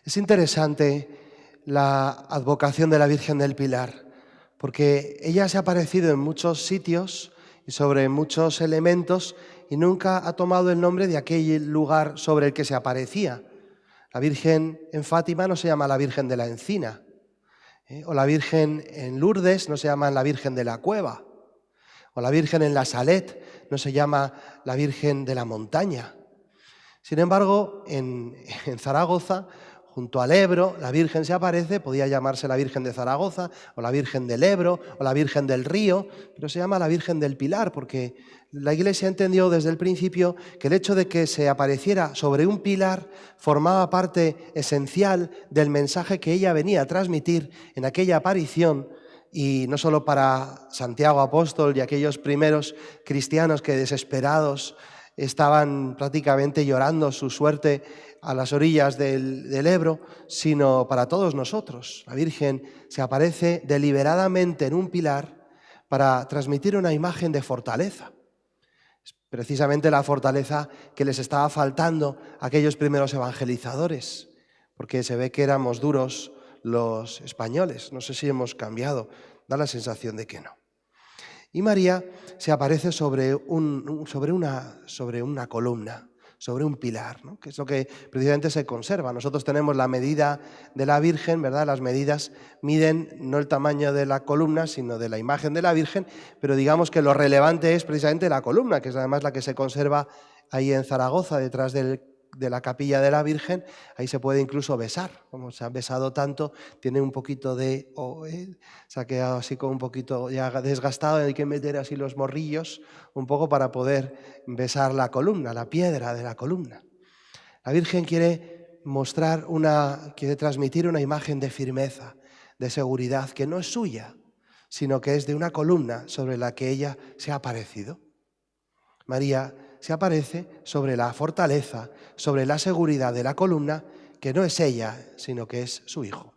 Es interesante la advocación de la Virgen del Pilar, porque ella se ha aparecido en muchos sitios y sobre muchos elementos y nunca ha tomado el nombre de aquel lugar sobre el que se aparecía. La Virgen en Fátima no se llama la Virgen de la Encina, o la Virgen en Lourdes no se llama la Virgen de la Cueva, o la Virgen en la Salet no se llama la Virgen de la Montaña. Sin embargo, en Zaragoza, junto al Ebro, la Virgen se aparece, podía llamarse la Virgen de Zaragoza, o la Virgen del Ebro, o la Virgen del Río, pero se llama la Virgen del Pilar, porque la Iglesia entendió desde el principio que el hecho de que se apareciera sobre un pilar formaba parte esencial del mensaje que ella venía a transmitir en aquella aparición, y no solo para Santiago Apóstol y aquellos primeros cristianos que desesperados estaban prácticamente llorando su suerte a las orillas del Ebro, sino para todos nosotros. La Virgen se aparece deliberadamente en un pilar para transmitir una imagen de fortaleza. Es precisamente la fortaleza que les estaba faltando a aquellos primeros evangelizadores, porque se ve que éramos duros los españoles. No sé si hemos cambiado, da la sensación de que no. Y María se aparece sobre una columna, sobre un pilar, ¿no? Que es lo que precisamente se conserva. Nosotros tenemos la medida de la Virgen, ¿verdad? Las medidas miden no el tamaño de la columna, sino de la imagen de la Virgen, pero digamos que lo relevante es precisamente la columna, que es además la que se conserva ahí en Zaragoza, detrás de la capilla de la Virgen. Ahí se puede incluso besar, como se ha besado tanto, tiene un poquito de... se ha quedado así como un poquito ya desgastado, hay que meter así los morrillos un poco para poder besar la columna, la piedra de la columna. La Virgen quiere transmitir una imagen de firmeza, de seguridad, que no es suya, sino que es de una columna sobre la que ella se ha aparecido. María se aparece sobre la fortaleza, sobre la seguridad de la columna, que no es ella, sino que es su Hijo.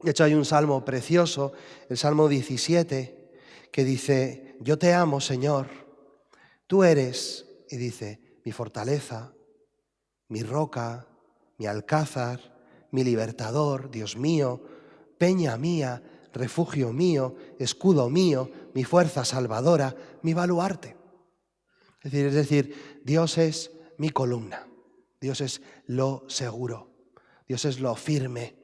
De hecho, hay un salmo precioso, el Salmo 17, que dice: yo te amo, Señor, tú eres, y dice, mi fortaleza, mi roca, mi alcázar, mi libertador, Dios mío, peña mía, refugio mío, escudo mío, mi fuerza salvadora, mi baluarte. Es decir, Dios es mi columna, Dios es lo seguro, Dios es lo firme.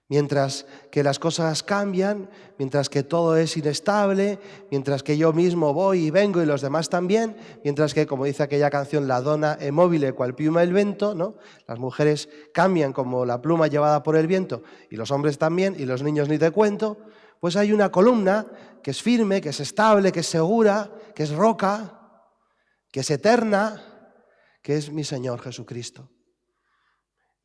Mientras que las cosas cambian, mientras que todo es inestable, mientras que yo mismo voy y vengo y los demás también, mientras que, como dice aquella canción, la donna è mobile qual piuma il vento, ¿no? Las mujeres cambian como la pluma llevada por el viento, y los hombres también, y los niños ni te cuento, pues hay una columna que es firme, que es estable, que es segura, que es roca, que es eterna, que es mi Señor Jesucristo,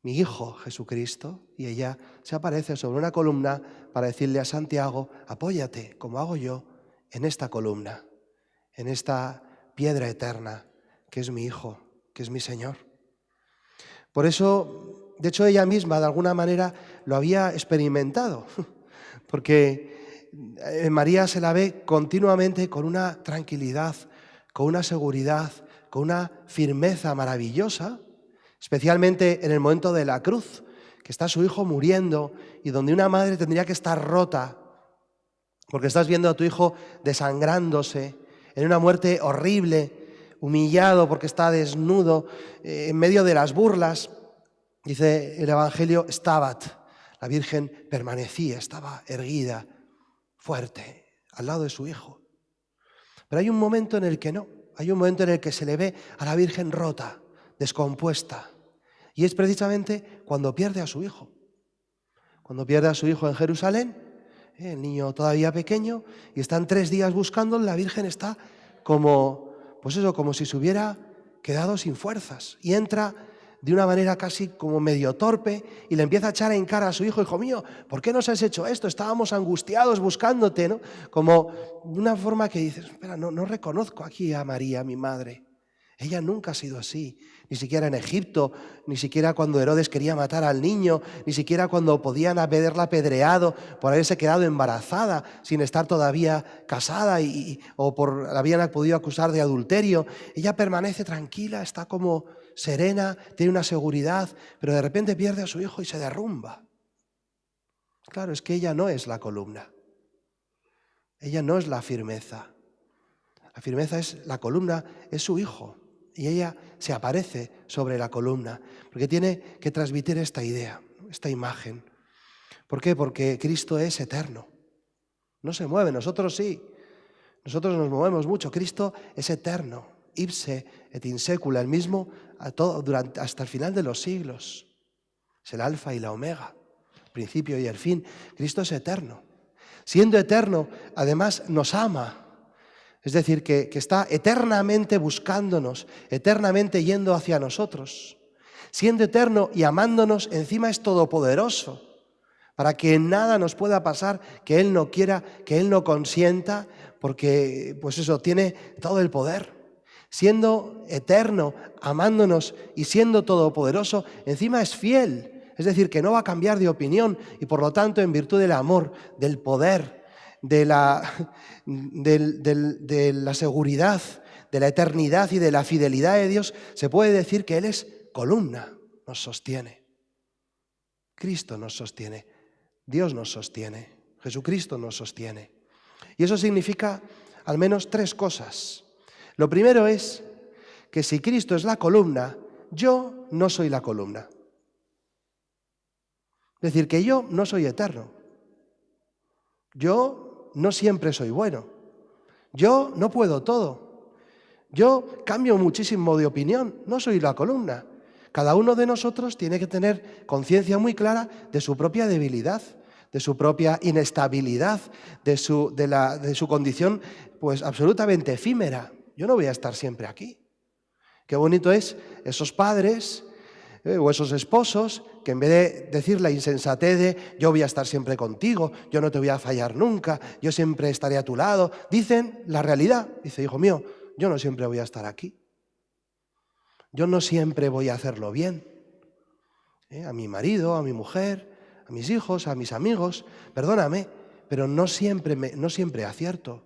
mi Hijo Jesucristo, y ella se aparece sobre una columna para decirle a Santiago: apóyate, como hago yo, en esta columna, en esta piedra eterna, que es mi Hijo, que es mi Señor. Por eso, de hecho, ella misma, de alguna manera, lo había experimentado, porque María se la ve continuamente con una tranquilidad, con una seguridad, con una firmeza maravillosa, especialmente en el momento de la cruz, que está su hijo muriendo y donde una madre tendría que estar rota, porque estás viendo a tu hijo desangrándose en una muerte horrible, humillado porque está desnudo, en medio de las burlas. Dice el Evangelio: Stabat, la Virgen permanecía, estaba erguida, fuerte, al lado de su hijo. Pero hay un momento en el que no, hay un momento en el que se le ve a la Virgen rota, descompuesta, y es precisamente cuando pierde a su hijo. Cuando pierde a su hijo en Jerusalén, el niño todavía pequeño, y están 3 días buscándolo, la Virgen está como si se hubiera quedado sin fuerzas, y entra de una manera casi como medio torpe y le empieza a echar en cara a su hijo: hijo mío, ¿por qué nos has hecho esto? Estábamos angustiados buscándote, ¿no? Como de una forma que dices: espera, no reconozco aquí a María, mi madre. Ella nunca ha sido así, ni siquiera en Egipto, ni siquiera cuando Herodes quería matar al niño, ni siquiera cuando podían haberla apedreado por haberse quedado embarazada sin estar todavía casada habían podido acusar de adulterio. Ella permanece tranquila, está como serena, tiene una seguridad, pero de repente pierde a su hijo y se derrumba. Claro, es que ella no es la columna. Ella no es la firmeza. La firmeza es la columna, es su hijo. Y ella se aparece sobre la columna, porque tiene que transmitir esta idea, esta imagen. ¿Por qué? Porque Cristo es eterno. No se mueve, nosotros sí. Nosotros nos movemos mucho. Cristo es eterno, ipse et in secula, el mismo hasta el final de los siglos. Es el alfa y la omega, el principio y el fin. Cristo es eterno. Siendo eterno, además nos ama. Es decir, que está eternamente buscándonos, eternamente yendo hacia nosotros. Siendo eterno y amándonos, encima es todopoderoso, para que nada nos pueda pasar que Él no quiera, que Él no consienta, porque pues eso, tiene todo el poder. Siendo eterno, amándonos y siendo todopoderoso, encima es fiel. Es decir, que no va a cambiar de opinión y por lo tanto, en virtud del amor, del poder, de la seguridad, de la eternidad y de la fidelidad de Dios, se puede decir que Él es columna, nos sostiene. Cristo nos sostiene, Dios nos sostiene, Jesucristo nos sostiene. Y eso significa al menos 3 cosas. Lo primero es que si Cristo es la columna, yo no soy la columna. Es decir, que yo no soy eterno. Yo no siempre soy bueno. Yo no puedo todo. Yo cambio muchísimo de opinión. No soy la columna. Cada uno de nosotros tiene que tener conciencia muy clara de su propia debilidad, de su propia inestabilidad, de su condición pues absolutamente efímera. Yo no voy a estar siempre aquí. Qué bonito es esos padres o esos esposos que en vez de decir la insensatez de yo voy a estar siempre contigo, yo no te voy a fallar nunca, yo siempre estaré a tu lado, dicen la realidad. Dice, hijo mío, yo no siempre voy a estar aquí. Yo no siempre voy a hacerlo bien. A mi marido, a mi mujer, a mis hijos, a mis amigos, perdóname, pero no siempre acierto.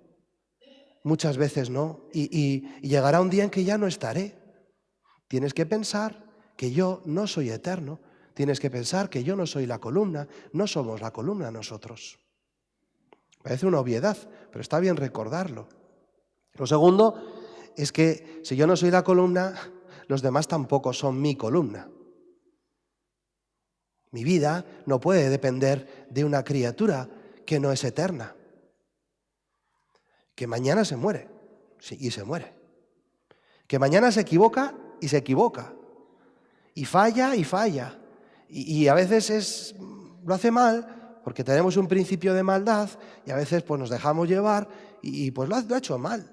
Muchas veces no. Y llegará un día en que ya no estaré. Tienes que pensar que yo no soy eterno. Tienes que pensar que yo no soy la columna. No somos la columna nosotros. Parece una obviedad, pero está bien recordarlo. Lo segundo es que si yo no soy la columna, los demás tampoco son mi columna. Mi vida no puede depender de una criatura que no es eterna, que mañana se muere, sí, y se muere, que mañana se equivoca, y falla, y a veces lo hace mal, porque tenemos un principio de maldad, y a veces pues nos dejamos llevar, y pues lo ha hecho mal.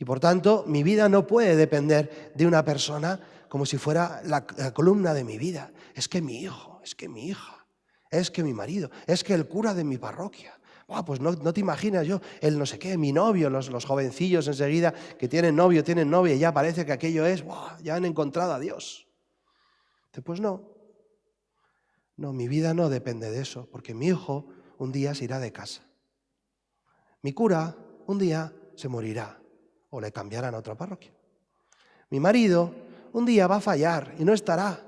Y por tanto, mi vida no puede depender de una persona como si fuera la columna de mi vida. Es que mi hijo, es que mi hija, es que mi marido, es que el cura de mi parroquia. Pues no te imaginas yo, el no sé qué, mi novio, los jovencillos enseguida que tienen novio, tienen novia y ya parece que aquello es, ya han encontrado a Dios. Pues no, mi vida no depende de eso, porque mi hijo un día se irá de casa. Mi cura un día se morirá. O le cambiarán a otra parroquia. Mi marido un día va a fallar y no estará.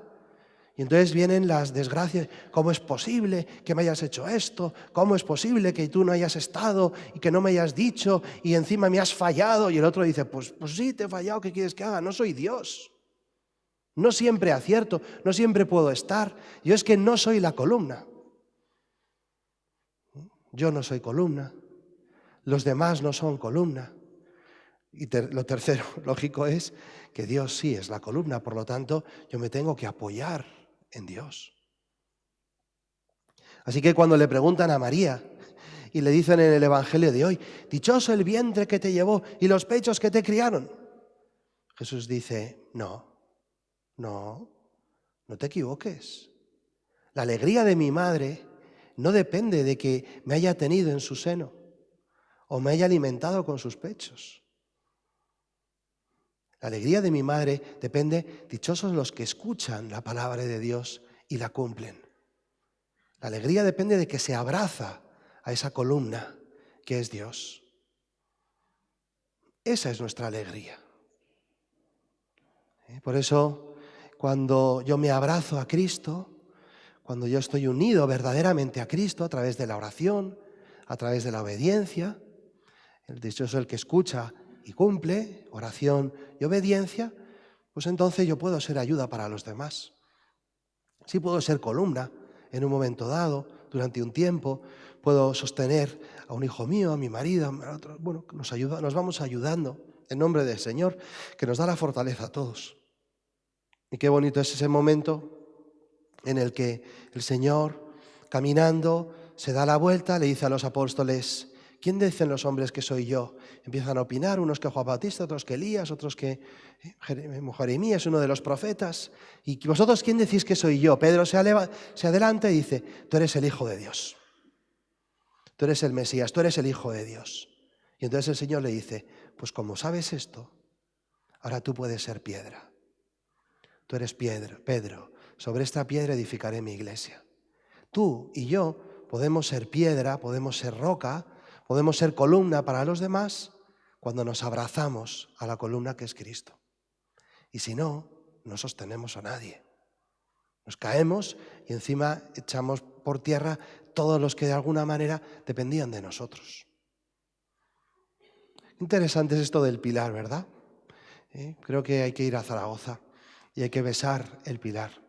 Y entonces vienen las desgracias. ¿Cómo es posible que me hayas hecho esto? ¿Cómo es posible que tú no hayas estado y que no me hayas dicho y encima me has fallado? Y el otro dice, pues sí, te he fallado, ¿qué quieres que haga? No soy Dios. No siempre acierto, no siempre puedo estar. Yo es que no soy la columna. Yo no soy columna. Los demás no son columna. Y lo tercero, lógico, es que Dios sí es la columna, por lo tanto, yo me tengo que apoyar en Dios. Así que cuando le preguntan a María y le dicen en el Evangelio de hoy, dichoso el vientre que te llevó y los pechos que te criaron, Jesús dice, no te equivoques. La alegría de mi madre no depende de que me haya tenido en su seno o me haya alimentado con sus pechos. La alegría de mi madre depende, dichosos los que escuchan la palabra de Dios y la cumplen. La alegría depende de que se abraza a esa columna que es Dios. Esa es nuestra alegría. Por eso, cuando yo me abrazo a Cristo, cuando yo estoy unido verdaderamente a Cristo a través de la oración, a través de la obediencia, el dichoso el que escucha y cumple, oración y obediencia, pues entonces yo puedo ser ayuda para los demás. Sí puedo ser columna en un momento dado, durante un tiempo, puedo sostener a un hijo mío, a mi marido, a otro. Bueno, nos vamos ayudando en nombre del Señor, que nos da la fortaleza a todos. Y qué bonito es ese momento en el que el Señor, caminando, se da la vuelta, le dice a los apóstoles: ¿quién dicen los hombres que soy yo? Empiezan a opinar, unos que Juan Bautista, otros que Elías, otros que Jeremías, uno de los profetas. ¿Y vosotros quién decís que soy yo? Pedro se adelanta y dice: tú eres el Hijo de Dios. Tú eres el Mesías, tú eres el Hijo de Dios. Y entonces el Señor le dice: pues como sabes esto, ahora tú puedes ser piedra. Tú eres piedra, Pedro. Sobre esta piedra edificaré mi iglesia. Tú y yo podemos ser piedra, podemos ser roca, podemos ser columna para los demás cuando nos abrazamos a la columna que es Cristo. Y si no, no sostenemos a nadie. Nos caemos y encima echamos por tierra todos los que de alguna manera dependían de nosotros. Interesante es esto del pilar, ¿verdad? Creo que hay que ir a Zaragoza y hay que besar el pilar.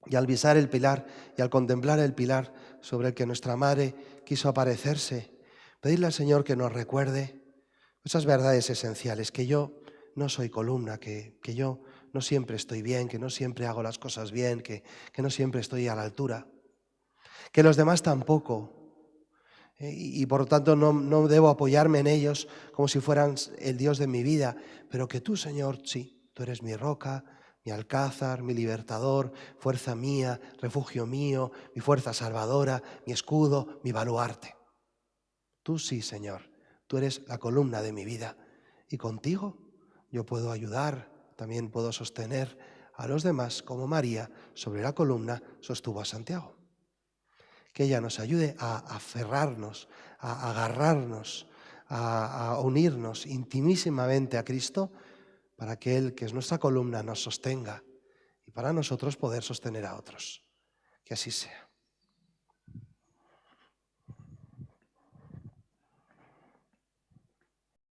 Y al besar el pilar y al contemplar el pilar sobre el que nuestra madre quiso aparecerse, pedirle al Señor que nos recuerde esas verdades esenciales, que yo no soy columna, que yo no siempre estoy bien, que no siempre hago las cosas bien, que no siempre estoy a la altura, que los demás tampoco, y por lo tanto no debo apoyarme en ellos como si fueran el Dios de mi vida, pero que tú, Señor, sí, tú eres mi roca, mi alcázar, mi libertador, fuerza mía, refugio mío, mi fuerza salvadora, mi escudo, mi baluarte. Tú sí, Señor, tú eres la columna de mi vida y contigo yo puedo ayudar, también puedo sostener a los demás como María sobre la columna sostuvo a Santiago. Que ella nos ayude a aferrarnos, a agarrarnos, a unirnos intimísimamente a Cristo para que Él, que es nuestra columna, nos sostenga y para nosotros poder sostener a otros. Que así sea.